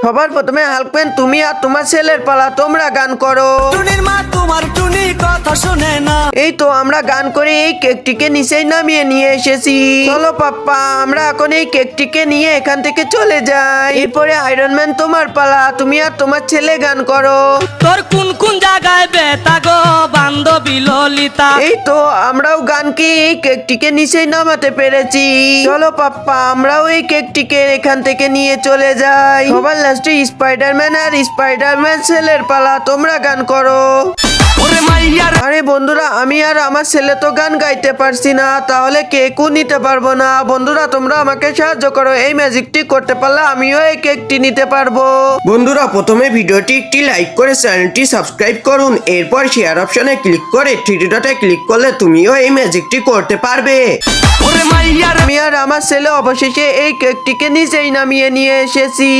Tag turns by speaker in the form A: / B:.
A: সবার প্রথমে হাল্কম্যান তুমি আর তোমার ছেলের পালা, তোমরা গান করো।
B: টুনির মা তোমার টুনি কথা শুনে না।
A: এই তো আমরা গান করে এই কেকটিকে নিচেই নামিয়ে নিয়ে এসেছি। চলো পাপ্পা, আমরা এখন এই কেকটিকে নিয়ে এখান থেকে চলে যাই। এরপরে আয়রন ম্যান তোমার পালা, তুমি আর তোমার ছেলে গান করো।
B: তোর কোন কোন জায়গায় বেতা গো বান্ধবী ললিতা।
A: এই তো আমরাও গানকে এই কেকটিকে নিচেই নামাতে পেরেছি। চলো পাপ্পা, আমরাও এই কেকটিকে এখান থেকে নিয়ে চলে যাই। সবার লাস্টে স্পাইডারম্যান আর স্পাইডারম্যান ছেলের পালা, তোমরা গান করো।
B: ওরে মাইয়ার
A: আরে বন্ধুরা, আমি আর আমার ছেলে তো গান গাইতে পারছি না, তাহলে কেকও নিতে পারবো না। বন্ধুরা তোমরা আমাকে সাহায্য করো, এই ম্যাজিকটি করতে পারলে আমিও এই কেকটি নিতে পারবো। বন্ধুরা প্রথমে ভিডিওটি একটি লাইক করে চ্যানেলটি সাবস্ক্রাইব করুন, এরপর শেয়ার অপশনে ক্লিক করে থ্রি ডটে ক্লিক করলে তুমিও এই ম্যাজিকটি করতে পারবে।
B: ওরে মাইয়ার
A: আমি আর আমার ছেলে অবশেষে এই কেকটিকে নিজেই নামিয়ে নিয়ে এসেছি।